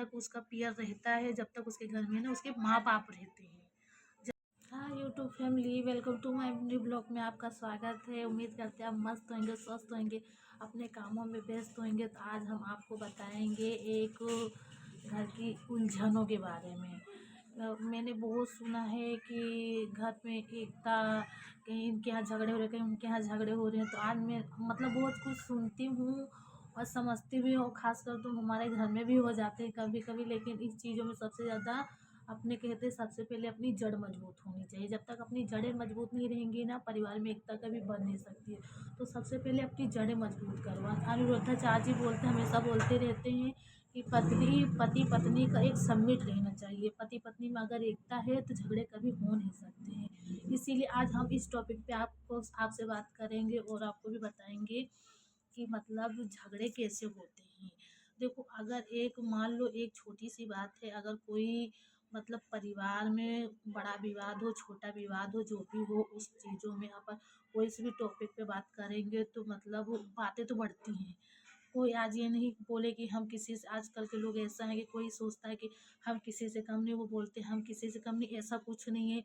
तक उसका पियर रहता है, जब तक उसके घर में ना उसके माँ बाप रहते हैं। हाँ YouTube family, welcome to my new blog में आपका स्वागत है। उम्मीद करते हैं आप मस्त होंगे, स्वस्थ होंगे, अपने कामों में व्यस्त होंगे। तो आज हम आपको बताएंगे एक घर की उलझनों के बारे में। मैंने बहुत सुना है कि घर में एकता, कहीं इनके यहाँ झगड़े हो रहे, कहीं उनके यहाँ झगड़े हो रहे हैं। तो आज मैं मतलब बहुत कुछ सुनती हूँ और समझती भी हूँ, खासकर तो हमारे घर में भी हो जाते हैं कभी कभी। लेकिन इस चीज़ों में सबसे ज़्यादा अपने कहते हैं सबसे पहले अपनी जड़ मजबूत होनी चाहिए। जब तक अपनी जड़ें मजबूत नहीं रहेंगी ना, परिवार में एकता कभी बन नहीं सकती है। तो सबसे पहले अपनी जड़ें मजबूत करो। अनिरुद्धाचार्य जी बोलते, हमेशा बोलते रहते हैं कि पति पत्नी का एक समिट रहना चाहिए। पति पत्नी में अगर एकता है तो झगड़े कभी हो नहीं सकते हैं। इसीलिए आज हम इस टॉपिक पे आपसे बात करेंगे और आपको भी बताएंगे कि मतलब झगड़े कैसे होते हैं। देखो, अगर एक मान लो एक छोटी सी बात है, अगर कोई मतलब परिवार में बड़ा विवाद हो, छोटा विवाद हो, जो भी हो, उस चीज़ों में अपन कोई से भी टॉपिक पे बात करेंगे तो मतलब बातें तो बढ़ती हैं। कोई आज ये नहीं बोले कि हम किसी से, आजकल के लोग ऐसा है कि कोई सोचता है कि हम किसी से कम नहीं, वो बोलते हैं हम किसी से कम नहीं। ऐसा कुछ नहीं है,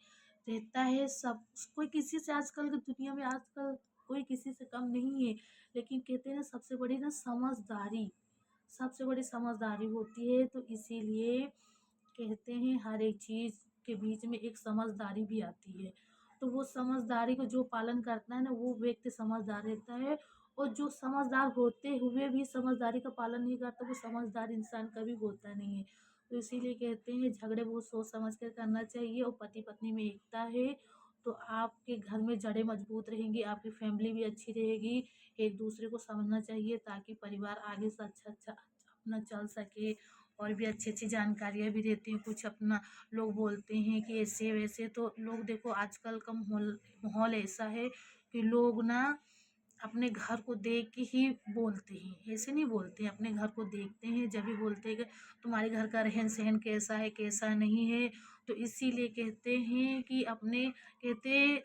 रहता है सब कोई किसी से। आजकल की दुनिया में आजकल कोई किसी से कम नहीं है। लेकिन कहते हैं ना, सबसे बड़ी ना समझदारी, सबसे बड़ी समझदारी होती है। तो इसीलिए कहते हैं हर एक चीज़ के बीच में एक समझदारी भी आती है। तो वो समझदारी को जो पालन करता है ना, वो व्यक्ति समझदार रहता है। और जो समझदार होते हुए भी समझदारी का पालन नहीं करता, वो समझदार इंसान कभी होता नहीं है। तो इसीलिए कहते हैं झगड़े बहुत सोच समझ कर करना चाहिए। और पति पत्नी में एकता है तो आपके घर में जड़ें मजबूत रहेंगी, आपकी फैमिली भी अच्छी रहेगी। एक दूसरे को समझना चाहिए ताकि परिवार आगे से अच्छा अच्छा अपना चल सके। और भी अच्छी अच्छी जानकारियाँ भी देती हैं। कुछ अपना लोग बोलते हैं कि ऐसे वैसे, तो लोग देखो आजकल का माहौल माहौल ऐसा है कि लोग ना अपने घर को देख के ही बोलते हैं, ऐसे नहीं बोलते हैं। अपने घर को देखते हैं जब भी बोलते हैं कि तुम्हारे घर का रहन सहन कैसा है, कैसा नहीं है। तो इसीलिए कहते हैं कि अपने कहते,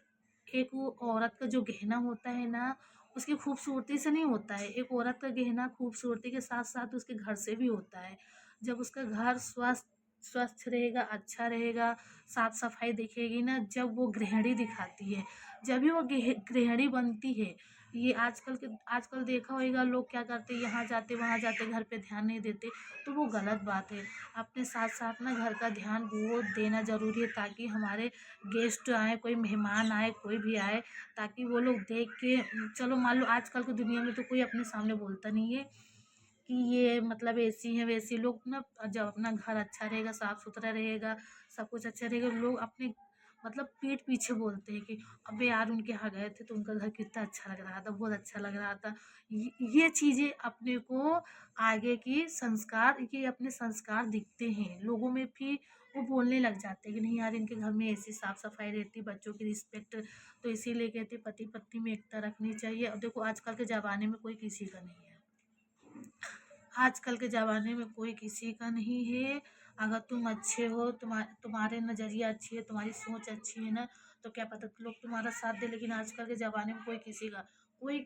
एक वो औरत का जो गहना होता है ना, उसकी खूबसूरती से नहीं होता है। एक औरत का गहना खूबसूरती के साथ साथ उसके घर से भी होता है। जब उसका घर स्वस्थ स्वस्थ रहेगा, अच्छा रहेगा, साफ सफाई दिखेगी ना, जब वो गृहिणी दिखाती है, जब भी वो गृहिणी बनती है। ये आजकल देखा होगा, लोग क्या करते, यहाँ जाते वहाँ जाते, घर पे ध्यान नहीं देते। तो वो गलत बात है। अपने साथ साथ ना घर का ध्यान वो देना ज़रूरी है, ताकि हमारे गेस्ट आए, कोई मेहमान आए, कोई भी आए, ताकि वो लोग देख के, चलो मान लो आजकल की दुनिया में तो कोई अपने सामने बोलता नहीं है कि ये मतलब ऐसी है वैसी। लोग ना जब अपना घर अच्छा रहेगा, साफ सुथरा रहेगा, सब कुछ अच्छा रहेगा, लोग अपने मतलब पीठ पीछे बोलते हैं कि अबे यार उनके यहाँ गए थे तो उनका घर कितना अच्छा लग रहा था, बहुत अच्छा लग रहा था। ये चीज़ें अपने को आगे की संस्कार, ये अपने संस्कार दिखते हैं लोगों में भी। वो बोलने लग जाते हैं कि नहीं यार, इनके घर में ऐसी साफ सफाई रहती, बच्चों की रिस्पेक्ट। तो इसीलिए कहते पति पत्नी में एकता रखनी चाहिए। और देखो आजकल के ज़माने में कोई किसी का नहीं है। आजकल के ज़माने में कोई किसी का नहीं है। अगर तुम अच्छे हो, तुम्हारे नज़रिया अच्छी है, तुम्हारी सोच अच्छी है ना, तो क्या पता लोग तुम्हारा साथ दे। लेकिन आजकल के ज़माने में कोई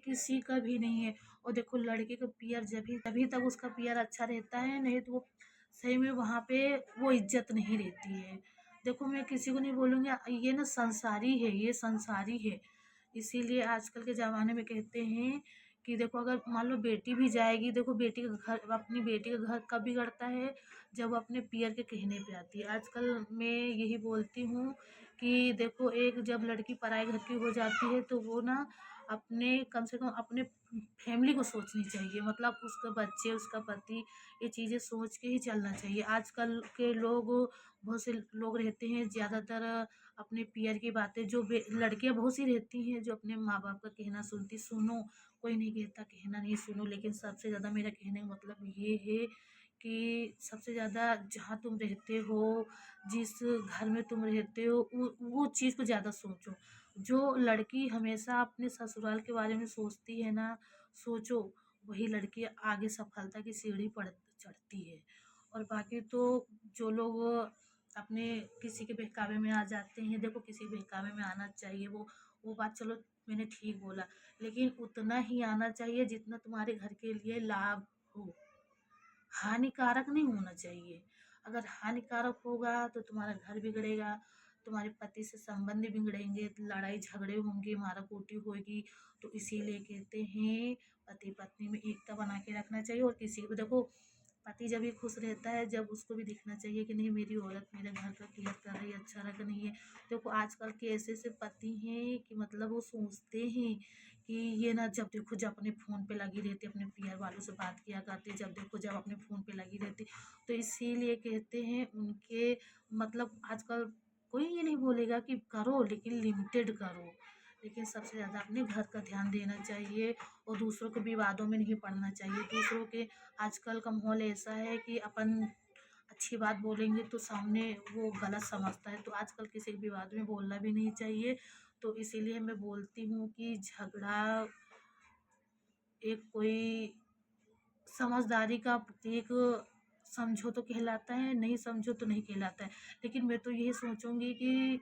किसी का भी नहीं है। और देखो, लड़के का पियर जभी तक उसका पियर अच्छा रहता है, नहीं तो वो सही में वहाँ पे वो इज्जत नहीं रहती है। देखो, मैं किसी को नहीं बोलूँगी, ये ना संसारी है, ये संसारी है। इसीलिए आजकल के ज़माने में कहते हैं कि देखो, अगर मान लो बेटी भी जाएगी, देखो बेटी का घर, अपनी बेटी का घर कब बिगड़ता है, जब वो अपने पियर के कहने पे आती है। आजकल मैं यही बोलती हूँ कि देखो, एक जब लड़की पराए घर की हो जाती है तो वो ना अपने कम से कम अपने फैमिली को सोचनी चाहिए, मतलब उसके बच्चे, उसका पति, ये चीज़ें सोच के ही चलना चाहिए। आजकल के लोग, बहुत से लोग रहते हैं ज़्यादातर अपने पियर की बातें, जो लड़कियां बहुत सी रहती हैं जो अपने माँ बाप का कहना सुनती। सुनो, कोई नहीं कहता कहना नहीं सुनो, लेकिन सबसे ज़्यादा मेरा कहने का मतलब ये है कि सबसे ज़्यादा जहाँ तुम रहते हो, जिस घर में तुम रहते हो, वो चीज़ को ज़्यादा सोचो। जो लड़की हमेशा अपने ससुराल के बारे में सोचती है ना, सोचो, वही लड़की आगे सफलता की सीढ़ी पड़ चढ़ती है। और बाकी तो जो लोग अपने किसी के बहकावे में आ जाते हैं, देखो किसी के बहकावे में आना चाहिए, वो बात चलो मैंने ठीक बोला, लेकिन उतना ही आना चाहिए जितना तुम्हारे घर के लिए लाभ हो। हानिकारक नहीं होना चाहिए। अगर हानिकारक होगा तो तुम्हारा घर बिगड़ेगा, तुम्हारे पति से संबंध बिगड़ेंगे, लड़ाई झगड़े होंगे, मारा-कूटी होगी। तो इसीलिए कहते हैं पति-पत्नी में एकता बना के रखना चाहिए। और किसी को देखो, पति जब भी खुश रहता है, जब उसको भी दिखना चाहिए कि नहीं मेरी औरत मेरे घर का केयर कर रही है, अच्छा रख रही है। देखो आजकल के ऐसे-ऐसे पति हैं कि मतलब वो सोचते हैं कि ये ना जब देखो जब अपने फ़ोन पे लगी रहती है, अपने पीयर वालों से बात किया करती है, जब देखो जब अपने फ़ोन पे लगी रहती। तो इसीलिए कहते हैं उनके मतलब आजकल कोई ये नहीं बोलेगा कि करो लेकिन लिमिटेड करो। लेकिन सबसे ज़्यादा अपने घर का ध्यान देना चाहिए और दूसरों के विवादों में नहीं पड़ना चाहिए। दूसरों के आजकल का माहौल ऐसा है कि अपन अच्छी बात बोलेंगे तो सामने वो गलत समझता है। तो आजकल किसी के विवाद में बोलना भी नहीं चाहिए। तो इसीलिए मैं बोलती हूँ कि झगड़ा एक कोई समझदारी का प्रतीक समझो तो कहलाता है, नहीं समझो तो नहीं कहलाता है। लेकिन मैं तो यही सोचूंगी कि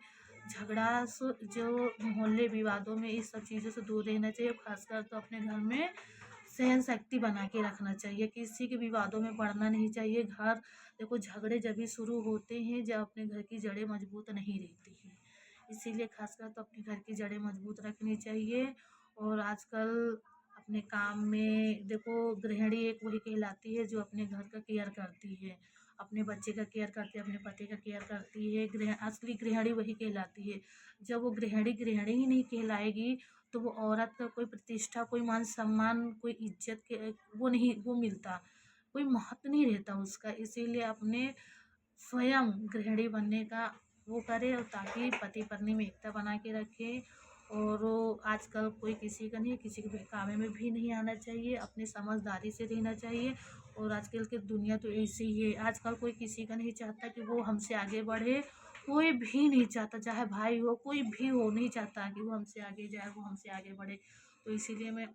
जो मोहल्ले विवादों में इस सब चीज़ों से दूर रहना चाहिए। खासकर तो अपने घर में सहन शक्ति बना के रखना चाहिए, किसी के विवादों में पड़ना नहीं चाहिए। घर देखो झगड़े जब भी शुरू होते हैं जब अपने घर की जड़ें मजबूत नहीं रहती हैं। इसीलिए खासकर तो अपने घर की जड़ें मजबूत रखनी चाहिए। और आजकल अपने काम में देखो गृहिणी एक वही कहलाती है जो अपने घर का केयर करती है, अपने बच्चे का केयर करती है, अपने पति का केयर करती है। गृह असली गृहिणी वही कहलाती है। जब वो गृहिणी गृहिणी ही नहीं कहलाएगी तो वो औरत का कोई प्रतिष्ठा, कोई मान सम्मान, कोई इज्जत के वो नहीं वो मिलता, कोई महत्व नहीं रहता उसका। इसीलिए अपने स्वयं गृहिणी बनने का वो करे और ताकि पति पत्नी में एकता बना के रखे। और वो आजकल कोई किसी का नहीं, किसी के बहकावे में भी नहीं आना चाहिए, अपनी समझदारी से रहना चाहिए। और आजकल की दुनिया तो ऐसी ही है, आजकल कोई किसी का नहीं चाहता कि वो हमसे आगे बढ़े। कोई भी नहीं चाहता, चाहे भाई हो कोई भी हो, नहीं चाहता कि वो हमसे आगे जाए, वो हमसे आगे बढ़े। तो इसीलिए मैं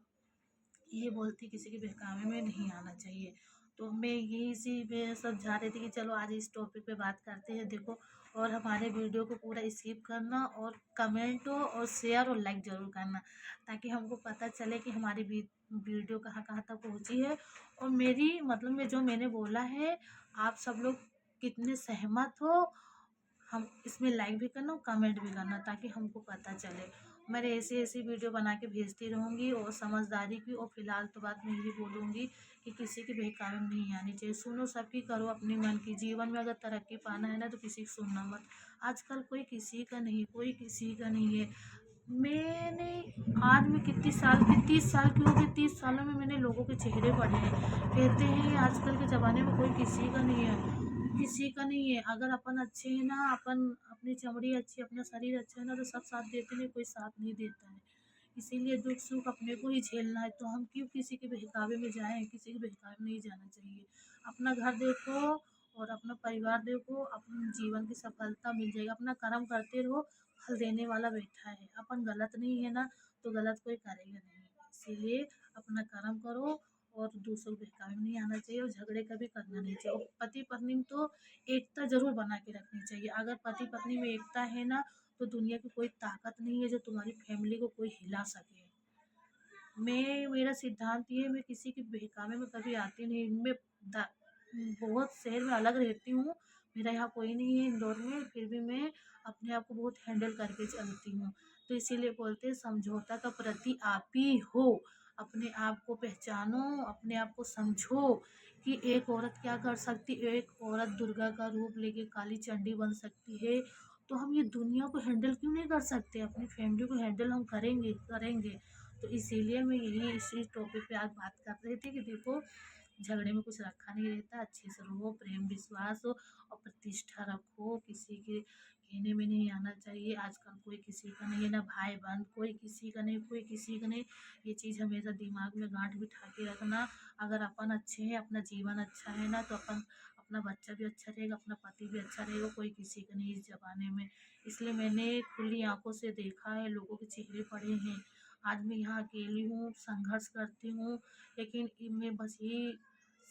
ये बोलती किसी के बहकावे में नहीं आना चाहिए। तो मैं यही सी मैं समझा रही थी कि चलो आज इस टॉपिक पे बात करते हैं। देखो और हमारे वीडियो को पूरा स्किप करना और कमेंट और शेयर और लाइक ज़रूर करना, ताकि हमको पता चले कि हमारी वीडियो कहाँ कहाँ तक पहुँची है। और मेरी मतलब में जो मैंने बोला है आप सब लोग कितने सहमत हो, हम इसमें लाइक भी करना और कमेंट भी करना, ताकि हमको पता चले। मैं ऐसी ऐसी वीडियो बना के भेजती रहूँगी और समझदारी की। और फिलहाल तो बात मैं यही बोलूँगी कि किसी के बहकावे में नहीं आनी चाहिए। सुनो सबकी, करो अपने मन की। जीवन में अगर तरक्की पाना है ना तो किसी की सुनना मत। आजकल कोई किसी का नहीं, कोई किसी का नहीं है। मैंने आज मैं कितनी साल की 30 साल की हो गई, 30 सालों में मैंने लोगों के चेहरे पढ़े हैं। कहते हैं आजकल के ज़माने में कोई किसी का नहीं है, किसी का नहीं है। अगर अपन अच्छे हैं ना, अपन अपनी चमड़ी अच्छी, अपना शरीर अच्छा है ना तो सब साथ देते हैं, कोई साथ नहीं देता है। इसीलिए दुख सुख अपने को ही झेलना है। तो हम क्यों किसी के बहकावे में जाएं, किसी के बहकावे में नहीं जाना चाहिए। अपना घर देखो और अपना परिवार देखो, अपने जीवन की सफलता मिल जाएगी। अपना कर्म करते रहो, फल देने वाला बैठा है। अपन गलत नहीं है ना तो गलत कोई करेगा नहीं। इसीलिए अपना कर्म करो और दूसरों के बहकावे में नहीं आना चाहिए और झगड़े कभी करना नहीं चाहिए। और पति पत्नी में तो एकता जरूर बना के रखनी चाहिए। अगर पति पत्नी में एकता है ना तो दुनिया की कोई ताकत नहीं है जो तुम्हारी फैमिली को कोई हिला सके। मैं मेरा सिद्धांत ये है, मैं किसी के बहकावे में कभी आती नहीं। मैं दा- बहुत शहर में अलग रहती हूँ, मेरा यहाँ कोई नहीं है इंदौर में, फिर भी मैं अपने आप को बहुत हैंडल करके चलती हूँ। तो इसीलिए बोलते हैं समझौता का प्रति आप ही हो। अपने आप को पहचानो, अपने आप को समझो कि एक औरत क्या कर सकती है। एक औरत दुर्गा का रूप लेके काली चंडी बन सकती है। तो हम ये दुनिया को हैंडल क्यों नहीं कर सकते, अपनी फैमिली को हैंडल हम करेंगे करेंगे। तो इसीलिए मैं यही इसी टॉपिक पे आज बात कर रही थी कि देखो झगड़े में कुछ रखा नहीं रहता, अच्छे से रहो, प्रेम विश्वास हो और प्रतिष्ठा रखो। किसी के कहने में नहीं आना चाहिए। आजकल कोई किसी का नहीं है, ना भाई बहन, कोई किसी का नहीं, कोई किसी का नहीं। ये चीज़ हमेशा दिमाग में गांठ बिठा के रखना। अगर अपन अच्छे हैं, अपना जीवन अच्छा है ना तो अपन अपना बच्चा भी अच्छा रहेगा, अपना पति भी अच्छा रहेगा। कोई किसी का नहीं इस जमाने में। इसलिए मैंने खुली आंखों से देखा है, लोगों के चेहरे पड़े हैं। आज मैं यहाँ अकेली हूँ, संघर्ष करती हूँ। लेकिन मैं बस यही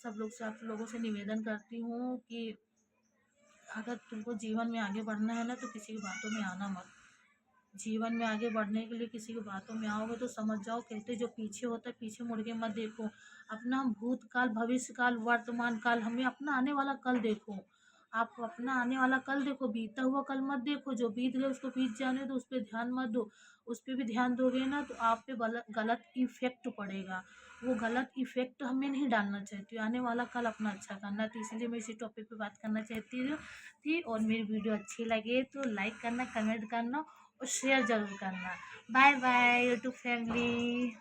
सब लोग से, आप लोगों से निवेदन करती हूँ कि अगर तुमको जीवन में आगे बढ़ना है ना तो किसी की बातों में आना मत। जीवन में आगे बढ़ने के लिए किसी की बातों में आओगे तो समझ जाओ, कहते जो पीछे होता है पीछे मुड़ के मत देखो। अपना भूतकाल, भविष्यकाल, वर्तमान काल, हमें अपना आने वाला कल देखो। आप अपना आने वाला कल देखो, बीता हुआ कल मत देखो। जो बीत गया उसको बीत जाने दो, उस पर ध्यान मत दो। उस पर भी ध्यान दोगे ना तो आप पे गलत इफेक्ट पड़ेगा। वो गलत इफेक्ट हमें नहीं डालना चाहती हूँ। आने वाला कल अपना अच्छा करना, तो इसलिए मैं इसी टॉपिक पे बात करना चाहती हूँ थी। और मेरी वीडियो अच्छी लगे तो लाइक करना, कमेंट करना और शेयर ज़रूर करना। Bye bye YouTube family.